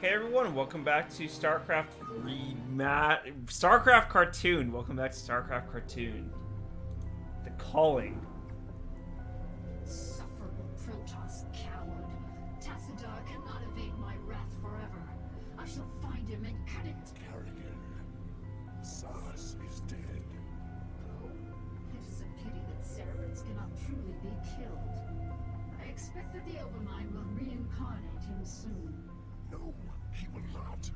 Hey everyone, welcome back to StarCraft StarCraft Cartoon. Welcome back to StarCraft Cartoon. The Calling. Insufferable Protoss coward. Tassadar cannot evade my wrath forever. I shall find him and cut it. Carrigan, Sas is dead. Oh, it is a pity that Cerebrants cannot truly be killed. I expect that the Overmind will reincarnate him soon. No, he will not.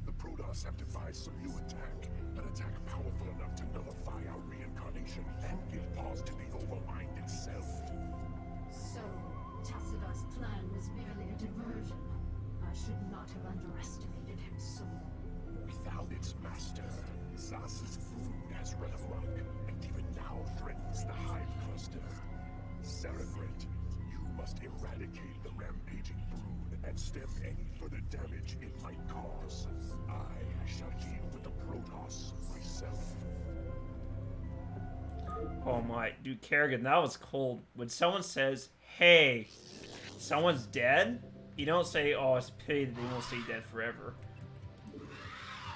The Protoss have devised some new attack. An attack powerful enough to nullify our reincarnation and give pause to the Overmind itself. So, Tassadar's plan was merely a diversion. I should not have underestimated him so. Without its master, Zas's brood has run amok, and even now threatens the Hive Cluster. Cerebrant, you must eradicate the rampaging brood and stem any further damage it might cause. I shall deal with the Protoss myself. Oh my, dude, Kerrigan, that was cold. When someone says, hey, someone's dead, you don't say, oh, it's a pity that they won't stay dead forever.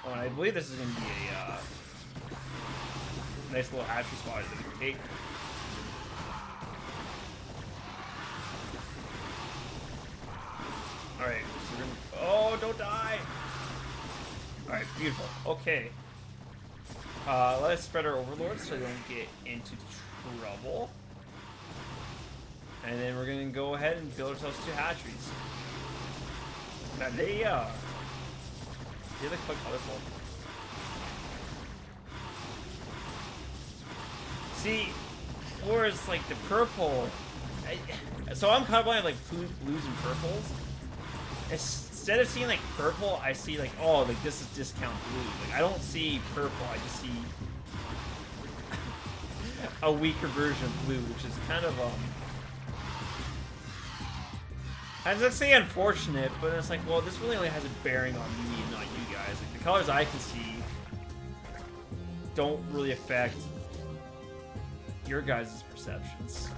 Oh, and I believe this is going to be a nice little hatchery spot that we can take. Alright, so we're gonna... Oh, don't die! Alright, beautiful. Okay. Let's spread our overlords so they don't get into trouble. And then we're gonna go ahead and build ourselves 2 hatcheries. Now they look quite colorful. See, whereas like the purple, so I'm colorblind like blues and purples. Instead of seeing like purple, I see like, oh, like this is discount blue. Like I don't see purple, I just see a weaker version of blue, which is kind of I was gonna say unfortunate, but it's like, well, this really only has a bearing on me and not you guys. Like the colors I can see don't really affect your guys' perceptions.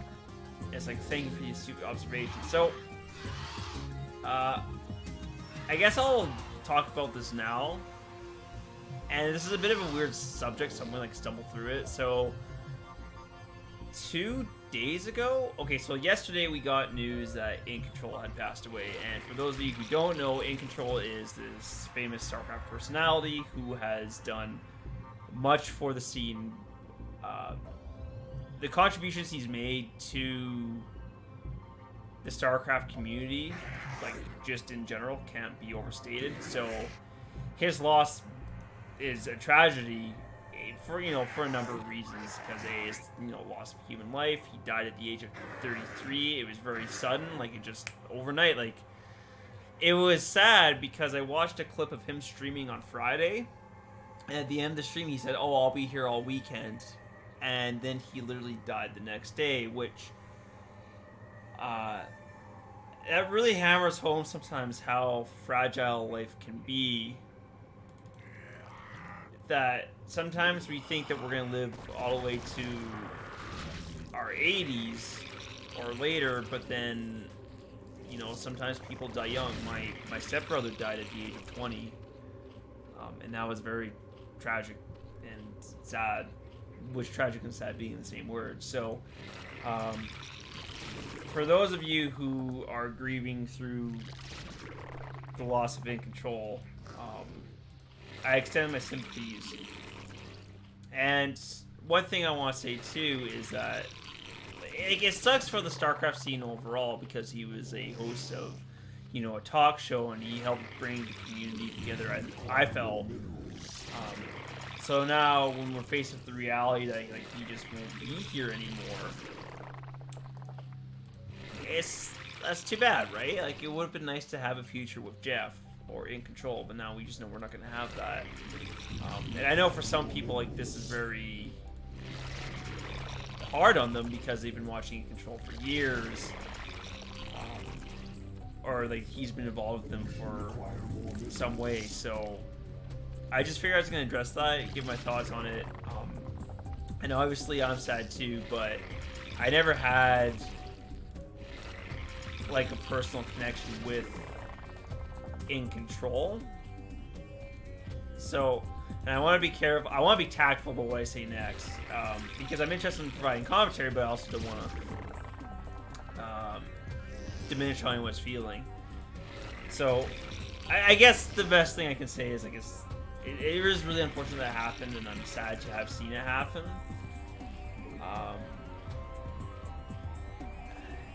It's like, thank you for these stupid observations. So I guess I'll talk about this now. And this is a bit of a weird subject, so I'm gonna like stumble through it. So 2 days ago, okay, so yesterday we got news that In Control had passed away. And for those of you who don't know, In Control is this famous StarCraft personality who has done much for the scene. The contributions he's made to the StarCraft community, like just in general, can't be overstated. So his loss is a tragedy for a number of reasons, because it's loss of human life. He died at the age of 33. It was very sudden, like it just overnight. Like it was sad because I watched a clip of him streaming on Friday, and at the end of the stream he said, "Oh, I'll be here all weekend," and then he literally died the next day, which that really hammers home sometimes how fragile life can be. That sometimes we think that we're going to live all the way to our 80s or later, but then, sometimes people die young. My stepbrother died at the age of 20, and that was very tragic and sad, which tragic and sad being the same word. So, for those of you who are grieving through the loss of In Control, I extend my sympathies. And one thing I want to say too is that it sucks for the StarCraft scene overall, because he was a host of, a talk show, and he helped bring the community together, I felt. So now when we're faced with the reality that he just won't be here anymore, that's too bad, right? Like, it would have been nice to have a future with Jeff or In Control, but now we just know we're not going to have that. And I know for some people, like, this is very hard on them because they've been watching In Control for years, or like he's been involved with them for some way. So I just figured I was going to address that, give my thoughts on it. And obviously I'm sad too, but I never had like a personal connection with in control. So, and I want to be careful. I want to be tactful about what I say next, because I'm interested in providing commentary, but I also don't want to diminish how anyone's feeling. So, I guess the best thing I can say is, I guess it is really unfortunate that happened, and I'm sad to have seen it happen.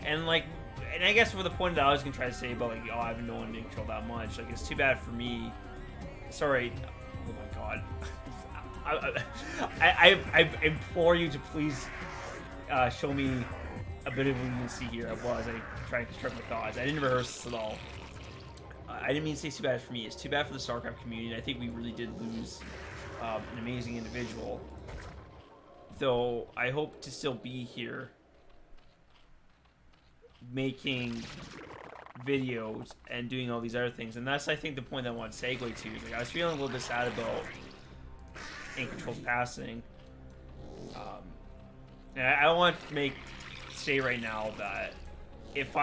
And I guess for the point that I was gonna try to say about like, oh, I haven't known in control that much. Like, it's too bad for me. Sorry. Oh my god. I implore you to please show me a bit of what you can see here. I trying to construct my thoughts. I didn't rehearse this at all. I didn't mean to say it's too bad for me. It's too bad for the StarCraft community. I think we really did lose an amazing individual. Though I hope to still be here making videos and doing all these other things. And that's, I think, the point that I want to segue to. Is like, I was feeling a little bit sad about In Control's passing. And I want to say right now that if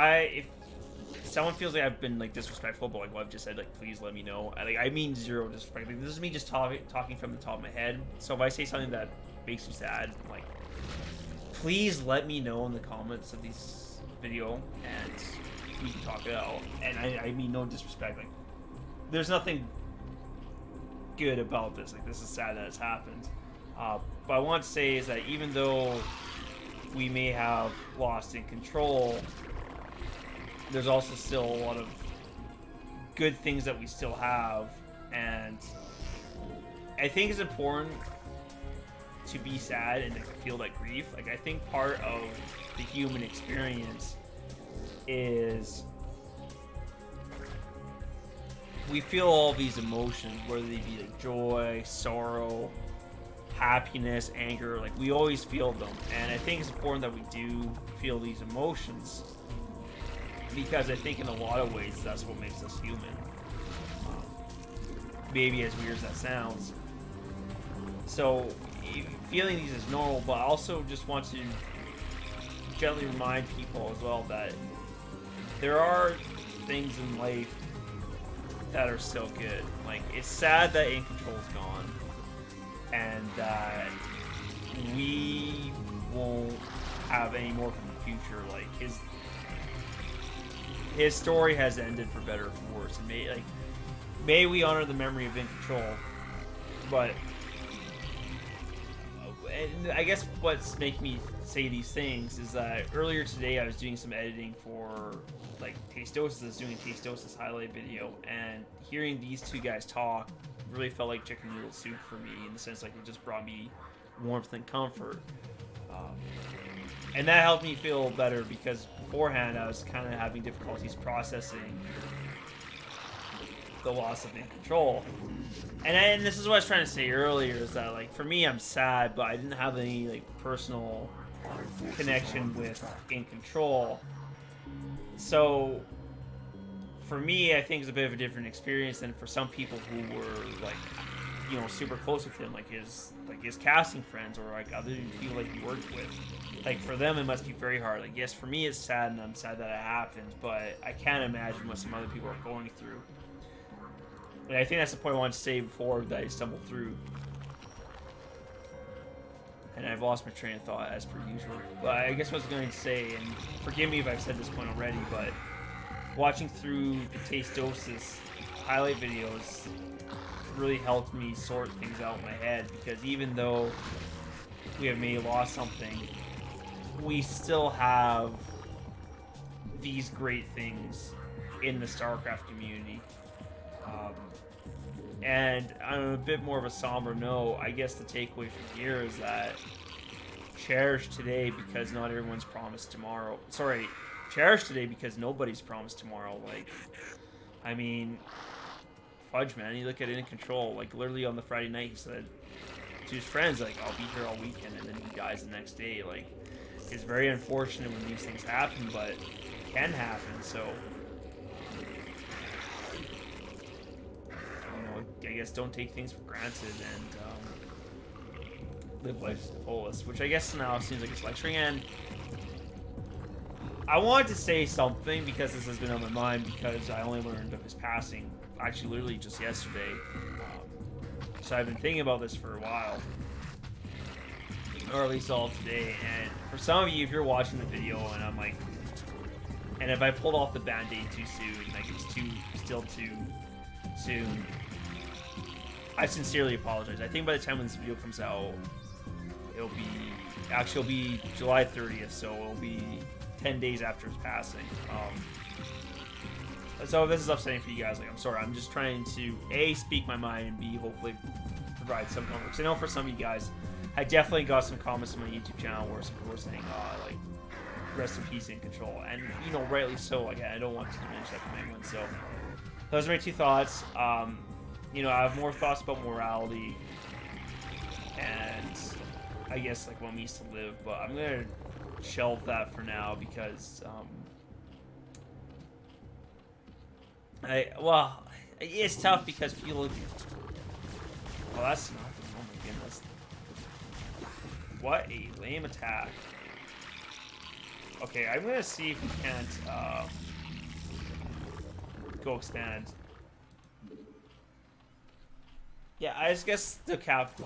someone feels like I've been like disrespectful about like what I've just said, like, please let me know. I mean zero disrespect. Like, this is me just talking from the top of my head. So if I say something that makes you sad, like, please let me know in the comments of this video and we can talk it out. And I mean no disrespect. Like, there's nothing good about this. Like, this is sad that it's happened. But I want to say is that even though we may have lost In Control, there's also still a lot of good things that we still have, and I think it's important to be sad and to feel that grief. Like, I think part of the human experience is we feel all these emotions, whether they be like joy, sorrow, happiness, anger. Like, we always feel them, and I think it's important that we do feel these emotions, because I think in a lot of ways that's what makes us human. Maybe as weird as that sounds. So feeling these is normal, but I also just want to gently remind people as well that there are things in life that are still good. Like, it's sad that In Control's gone, and that we won't have any more from the future. Like, his story has ended for better or for worse, and may we honor the memory of In Control. But and I guess what's making me say these things is that earlier today I was doing some editing for like Tastosis. I was doing a Tastosis highlight video, and hearing these two guys talk really felt like chicken noodle soup for me, in the sense like it just brought me warmth and comfort. And that helped me feel better, because beforehand I was kind of having difficulties processing the loss of In Control. And this is what I was trying to say earlier, is that like, for me, I'm sad, but I didn't have any like personal connection with In Control. So for me, I think it's a bit of a different experience than for some people who were like, you know, super close with him, like his casting friends, or like other people like he worked with. Like, for them, it must be very hard. Like, yes, for me, it's sad, and I'm sad that it happened, but I can't imagine what some other people are going through. And I think that's the point I wanted to say before that I stumbled through. And I've lost my train of thought, as per usual. But I guess what I was going to say, and forgive me if I've said this point already, but watching through the Tastosis highlight videos really helped me sort things out in my head, because even though we have maybe lost something, we still have these great things in the StarCraft community. And on a bit more of a somber note, I guess the takeaway from here is that cherish today, because not everyone's promised tomorrow. Sorry, cherish today because nobody's promised tomorrow. Like, I mean, Fudge, man, you look at In Control, like, literally on the Friday night, he said to his friends, like, I'll be here all weekend, and then he dies the next day. Like, it's very unfortunate when these things happen, but it can happen. So, you know, I guess don't take things for granted, and live life to the fullest, which I guess now seems like it's lecturing. And I wanted to say something, because this has been on my mind, because I only learned of his passing actually literally just yesterday. So I've been thinking about this for a while, or at least all today. And for some of you, if you're watching the video and I'm like, and if I pulled off the band-aid too soon, like it's still too soon, I sincerely apologize. I think by the time when this video comes out, it'll be July 30th, so it'll be 10 days after his passing. So if this is upsetting for you guys, like, I'm sorry. I'm just trying to A, speak my mind, and B, hopefully provide some comments. I know for some of you guys, I definitely got some comments on my YouTube channel where some people were saying, like, rest in peace in Control. And, you know, rightly so. Like, I don't want to diminish that from anyone. So those are my two thoughts. You know, I have more thoughts about morality and I guess, like, what means to live. But I'm going to shelve that for now because, well, it's tough because people. Oh, that's nothing. Oh my goodness! What a lame attack. Okay, I'm gonna see if we can't go expand. Yeah, I just guess the cap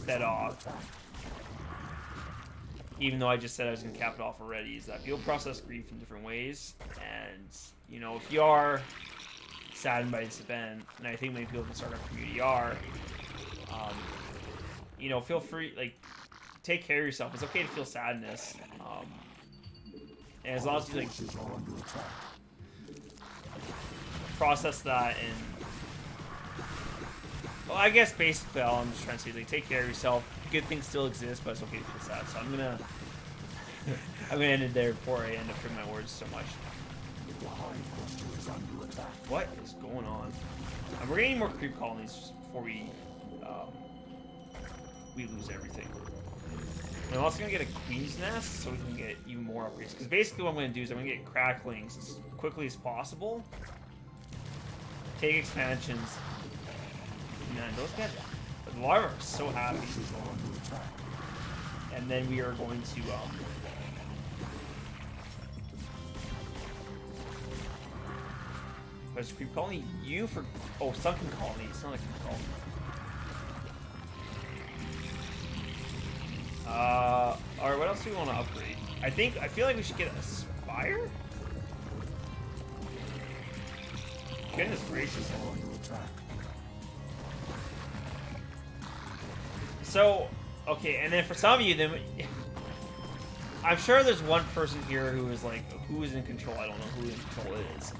that off. Even though I just said I was gonna cap it off already, is that people process grief in different ways, and you know, if you are saddened by this event, and I think many people in the StarCraft community are, you know, feel free, like, take care of yourself. It's okay to feel sadness, and as long as you, like, process that, and, well, I guess basically all I'm just trying to say is, like, take care of yourself. Good things still exist, but it's okay to feel sad. So I'm gonna end it there before I end up trimming my words so much. What is going on? We're gonna need more creep colonies before we lose everything. And I'm also gonna get a queen's nest so we can get even more upgrades. Because basically what I'm gonna do is I'm gonna get cracklings as quickly as possible. Take expansions. Man, those guys, the larvae are so happy. And then we are going to Where's creep colony? You for sunken colony. It's not a creep colony. Alright, what else do we want to upgrade? I feel like we should get a spire? Goodness gracious. So, okay, and then for some of you, then I'm sure there's one person here who is like, who is in control. I don't know who in control it is.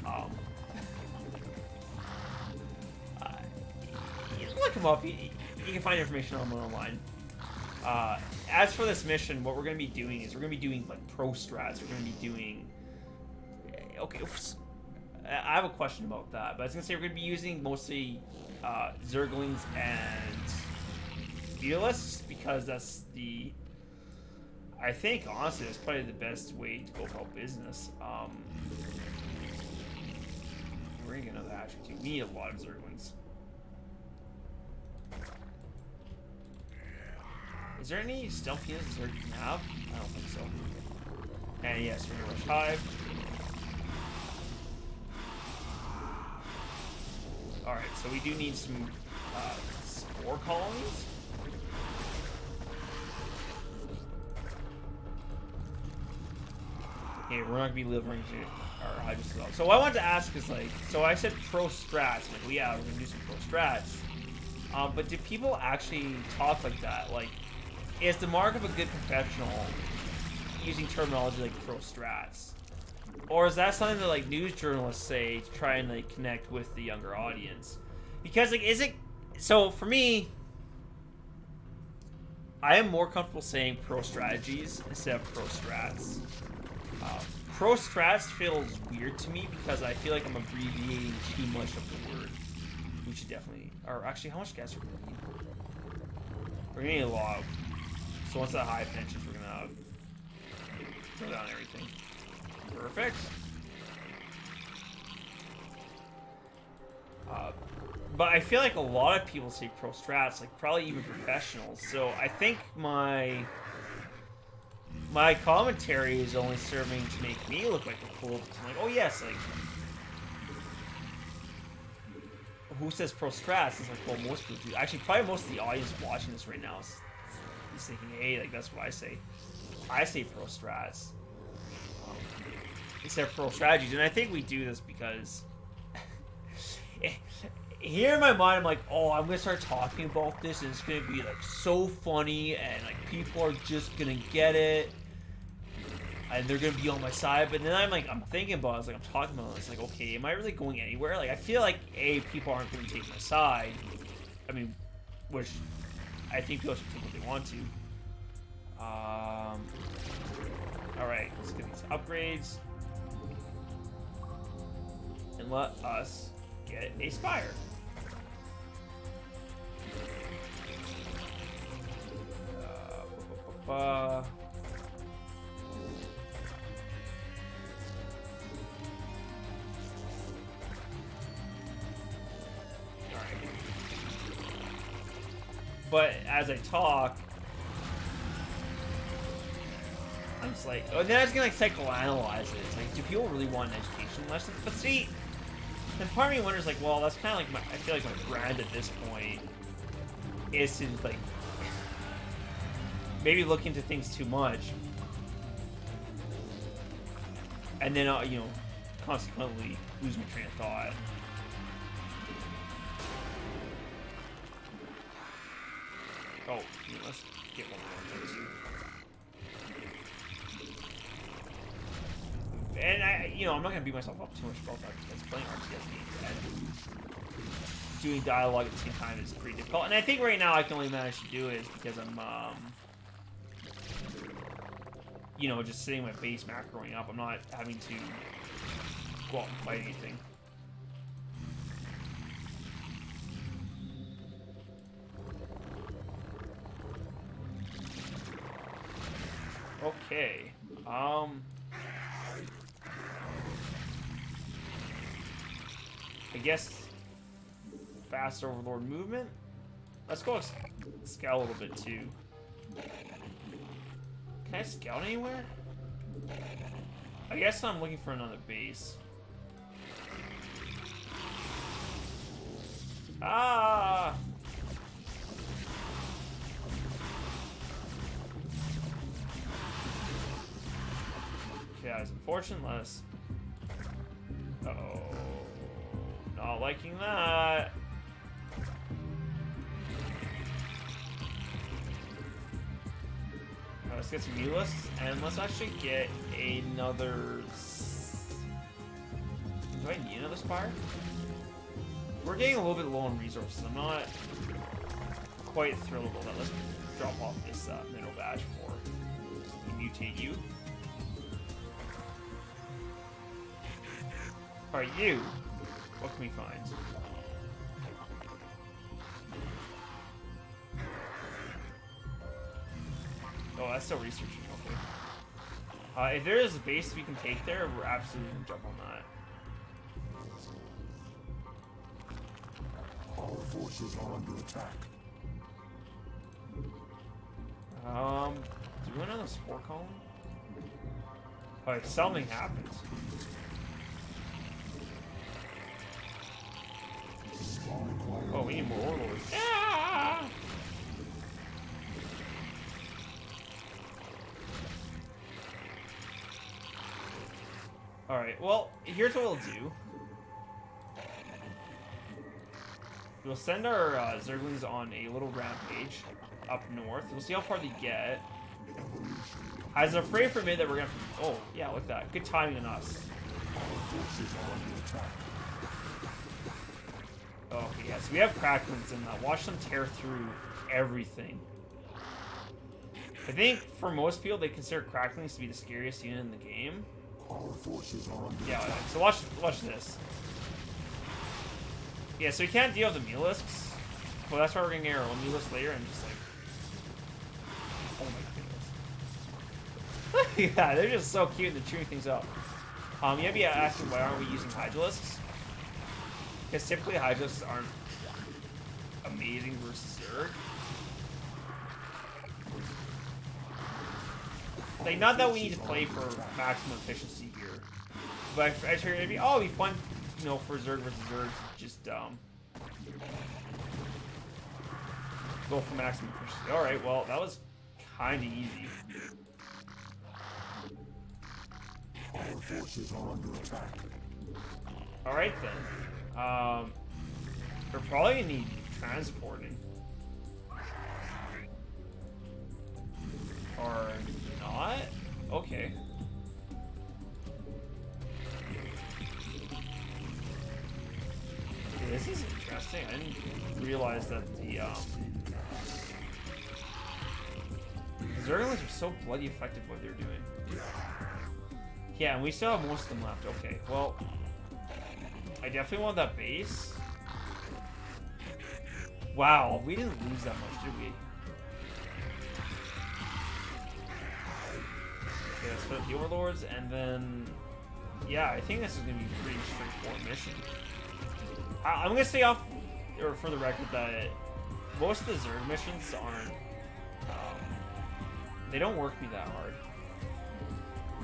Look him up. You can find information on him online. As for this mission, what we're going to be doing is we're going to be doing like pro strats. We're going to be doing. Okay, I have a question about that, but I was going to say we're going to be using mostly Zerglings and Fearless because that's the. I think honestly that's probably the best way to go about business. We're gonna get another hatchery too. We need a lot of Zerglings. Is there any stealth units Zerglings have? I don't think so. And yes, we're gonna rush Hive. Alright, so we do need some spore colonies. Okay, we're not gonna be delivering to our Hive as well. So what I wanted to ask is like, so I said pro strats, like, well, yeah, we're gonna do some pro strats. But do people actually talk like that? Like, is the mark of a good professional using terminology like pro strats? Or is that something that like news journalists say to try and like connect with the younger audience? Because like, is it, so for me, I am more comfortable saying pro strategies instead of pro strats. Pro strats feels weird to me because I feel like I'm abbreviating too much of the word. We should definitely, or actually, how much gas are we gonna need? We're gonna need a lot. So once that Hive finishes, we're gonna throw down everything. Perfect. But I feel like a lot of people say pro strats, like probably even professionals. So I think my commentary is only serving to make me look like a fool. I'm like, oh yes, like who says pro strats? It's like, well, most people do. Actually, probably most of the audience watching this right now is thinking, hey, like that's what I say. I say pro strats. Except pro strategies, and I think we do this because here in my mind, I'm like, oh, I'm gonna start talking about this, and it's gonna be like so funny, and like people are just gonna get it, and they're gonna be on my side. But then I'm thinking about it, it's like I'm talking about it, it's like, okay, am I really going anywhere? Like I feel like people aren't gonna take my side. I mean, which I think people should take what they want to. All right, let's get these upgrades. And let us get a spire. Alright. But as I talk, I'm just like, oh, then I was gonna like psychoanalyze it. It's like, do people really want an education lesson? But see, then part of me wonders, like, well, that's kind of like I feel like my brand at this point is to like maybe look into things too much, and then you know, consequently lose my train of thought. Oh, you know, let's get one more of those. And I'm not gonna beat myself up too much about that because playing RTS games and doing dialogue at the same time is pretty difficult. And I think right now I can only manage to do it because I'm, just sitting my base macroing up. I'm not having to go out and fight anything. Okay. I guess fast overlord movement. Let's go scout a little bit too. Can I scout anywhere? I guess I'm looking for another base. Ah! Okay, that's unfortunate. Let's. Uh-oh. Not liking that. Let's get some Mulists, and let's actually get another. Do I need another Spire? We're getting a little bit low on resources. I'm not quite thrilled about that. Let's drop off this minnow badge for mutate you. Alright, you. What can we find? Oh, that's still researching. Okay. If there is a base we can take there, we're absolutely gonna jump on that. Our forces are under attack. Do we want another spore column? Oh, if something happens. Oh, we need more warlords. Ah! Alright, well, here's what we'll do. We'll send our Zerglings on a little rampage up north. We'll see how far they get. I was afraid for a minute that we're gonna... Oh, yeah, look at that. Good timing on us. Oh, okay, yeah, so we have Cracklings and watch them tear through everything. I think for most people, they consider Cracklings to be the scariest unit in the game. Our forces are under yeah, so watch this. Yeah, so we can't deal with the Mulisks. Well, that's why we're gonna get our own Mulist later and just like... Oh my goodness. Yeah, they're just so cute and they're chewing things up. You might be asking why aren't we using Hydralisks? Because typically Hydralisks aren't amazing versus Zerg. Like, not that we need to play for maximum efficiency here, but I figured it'd be fun, for Zerg versus Zerg, just Go for maximum efficiency. Alright, well, that was kind of easy. Our forces are under attack. Alright then. We're probably gonna need transporting. Or not? Okay. Okay, this is interesting. I didn't realize that the Zerglings are so bloody effective what they're doing. Yeah, and we still have most of them left. Okay, well, I definitely want that base. Wow, we didn't lose that much, did we? Okay, let's put up the Overlords, and then... Yeah, I think this is going to be a pretty straightforward mission. I'm going to stay off, or for the record, that most of the Zerg missions aren't... they don't work me that hard.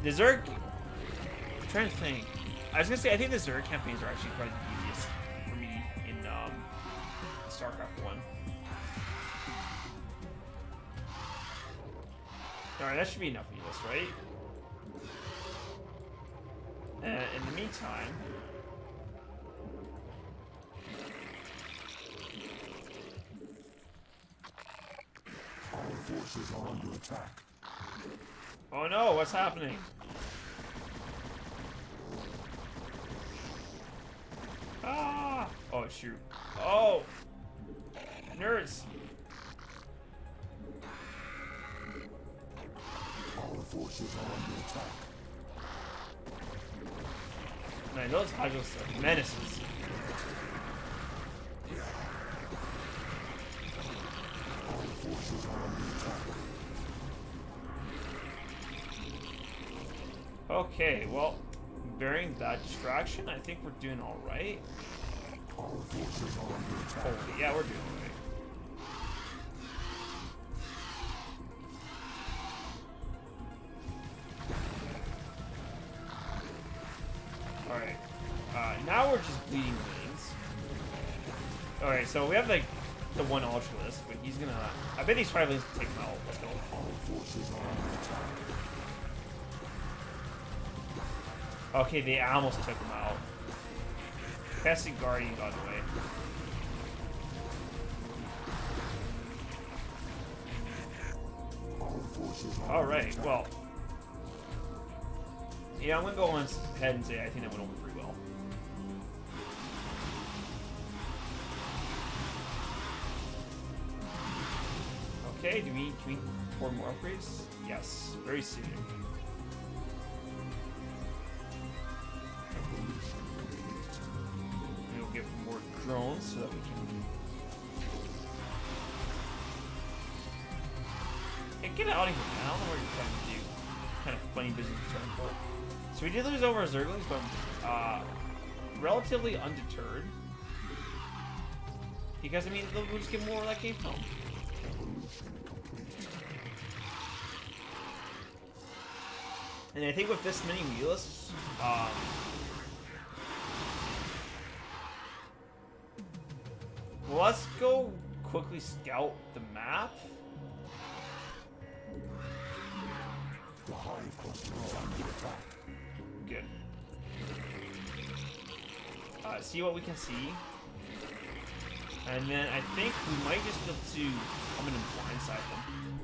The Zerg... I'm trying to think. I was going to say, I think the Zerg campaigns are actually probably the easiest for me in StarCraft 1. Alright, that should be enough of this, right? And in the meantime... Our forces are under attack. Oh no, what's happening? Ah! Oh shoot. Oh! Nerds! Our forces are under attack. Man, those Hydros are menaces. Our forces are under attack. Okay, well, bearing that distraction, I think we're doing alright. Our forces are under attack. Holy, yeah, we're doing alright. Alright. Now we're just bleeding wings. Alright, so we have like the one Ultralist, but he's gonna... I bet these 5 lanes can take him out. Let's go. Our forces are under attack. Okay, they almost took him out. Pesty Guardian got away. Our forces are Alright, well. Yeah, I'm gonna go on ahead and say I think that went over pretty well. Okay, can we pour more upgrades? Yes, very soon. We'll get more drones so that we can... Hey, get out of here, man. I don't know what you're trying to do. Kind of funny business you're trying to pull. So we did lose over our Zerglings, but relatively undeterred. Because, I mean, we'll just get more where that came from. And I think with this many Wheelists, well, let's go quickly scout the map. the hive cluster are under attack. Good. See what we can see. And then I think we might just be able to come in and blindside them.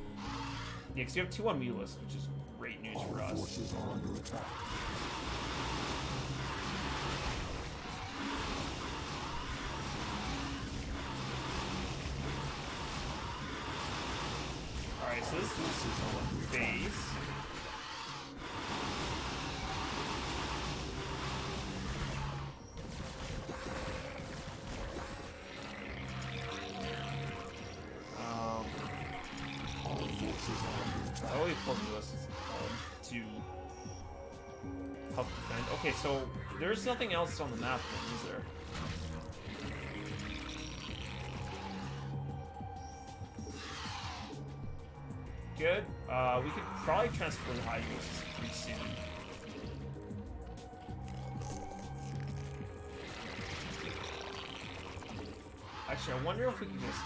Yeah, because we have 2 on Wheelists, which is great news for Our us. forces are under attack. Alright, so this is base. Oh, we formed us to help defend. Okay, so there's nothing else on the map then, is there? Good. We could probably transfer the high uses pretty soon. Actually, I wonder if we can just...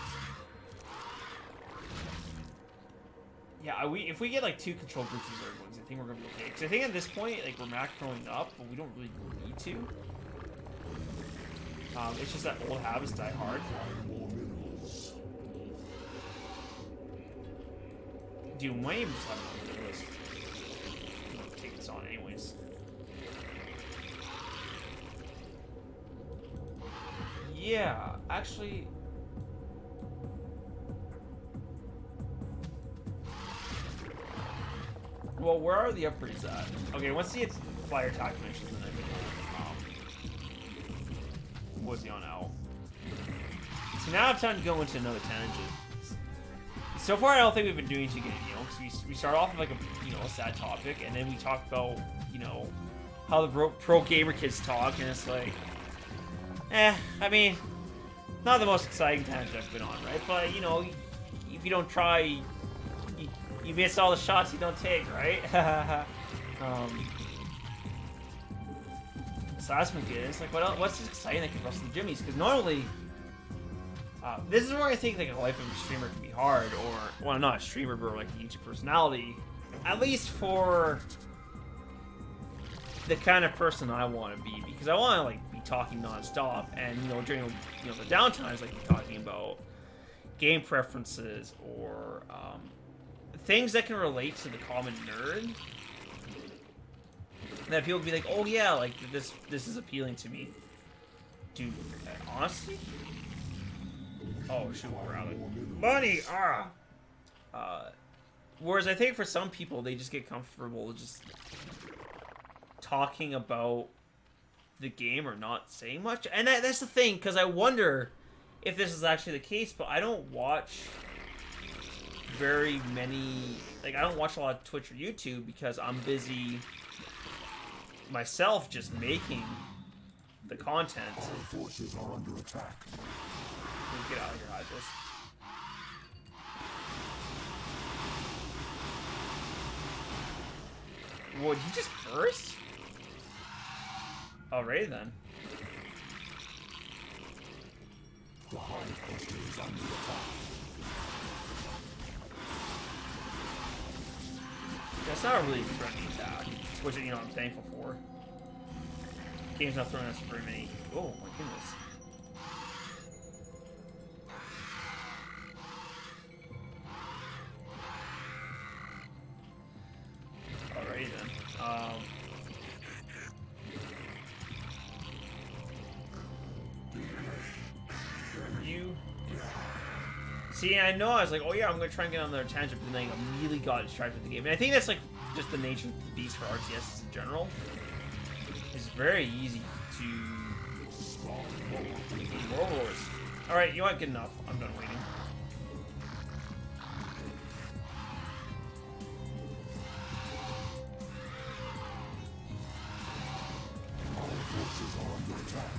Yeah, if we get like 2 control groups of Zerglings, I think we're gonna be okay. Because I think at this point, like, we're macroing up, but we don't really need to. It's just that old habits die hard. Dude, we might even just have another list. Take this on anyways. Yeah, actually... Well, where are the upgrades at? Okay, once the fire attack finishes, then I can was he on now? So now I have time to go into another tangent. So far, I don't think we've been doing too good, you know, because we start off with like a sad topic, and then we talk about, how the pro gamer kids talk, and it's like, I mean, not the most exciting tangent I've been on, right? But if you don't try, you miss all the shots you don't take, right? So that's been good. It's like, what's just exciting that can rust the jimmies? Because normally, this is where I think like a life of a streamer can be hard, or well, not a streamer, but like a YouTube personality. At least for the kind of person I want to be, because I want to like be talking nonstop, and during the downtimes, like be talking about game preferences or things that can relate to the common nerd. That people be like, oh yeah, like this is appealing to me. Dude, honestly? Oh shoot, we're out of money! Whereas I think for some people, they just get comfortable just talking about the game or not saying much. And that's the thing, because I wonder if this is actually the case, but I don't watch very many... Like, I don't watch a lot of Twitch or YouTube because I'm busy myself just making the content. Our forces are under attack. Get out of here, Hydras. Would he just burst? Alrighty then. The hive cluster is under attack. That's not a really threatening attack, which I'm thankful for. Game's not throwing us very many. Oh my goodness. Alrighty then. You. See, I know I was like, oh yeah, I'm gonna try and get on another tangent, but then I immediately got distracted with the game. And I think that's like just the nature of the beast for RTS in general. It's very easy to World Wars. Alright, you know what? Good enough. I'm done waiting. Our forces are under attack.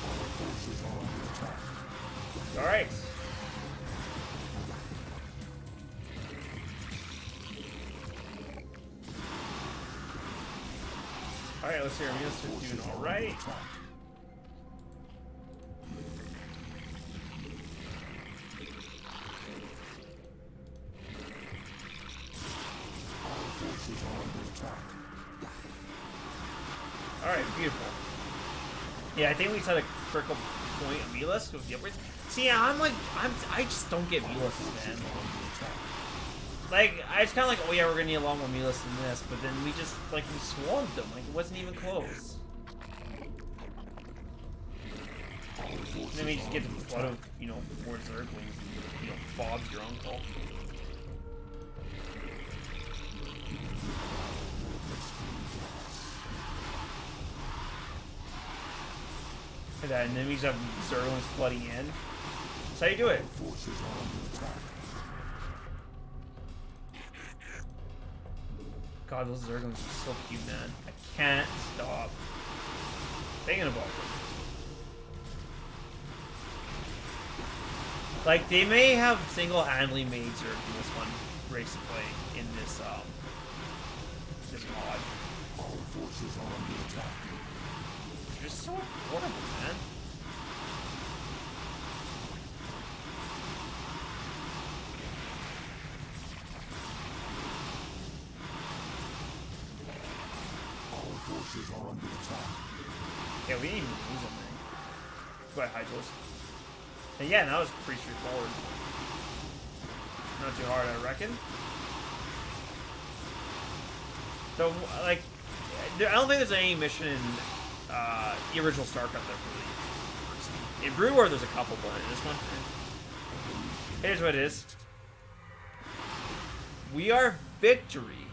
Our forces are under attack. Alright. Alright, let's hear Amulet's doing alright. Alright, beautiful. Yeah, I think we set a critical point of Melis with the upgrades. See, I just don't get Melis, man. Like, it's kind of like, oh yeah, we're gonna need a lot more Melis than this, but then we just, like, we swarmed them. Like, it wasn't even close. And then we just get the flood of, more Zerglings, and, Bob's your uncle. Look at that, and then we just have Zerglings flooding in. That's how you do it. God, those Zerglings are so cute, man. I can't stop thinking about them. Like, they may have single-handedly made Zerg in this one. race to play in this this mod. All forces are under attack. They're just so horrible, man. All forces are under attack. Yeah, we didn't even lose them, man. Go ahead, Hydros. And yeah, that was pretty straightforward. Not too hard, I reckon. So, like, I don't think there's any mission in the original StarCraft that really... In Brood War, there's a couple, but in this one... Here's what it is. We are victory.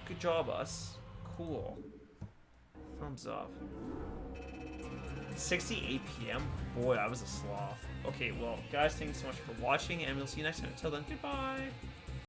Good job, us. Cool. Thumbs up. 6:08 p.m. Boy, I was a sloth. Okay, well, guys, thanks so much for watching, and we'll see you next time. Until then, goodbye.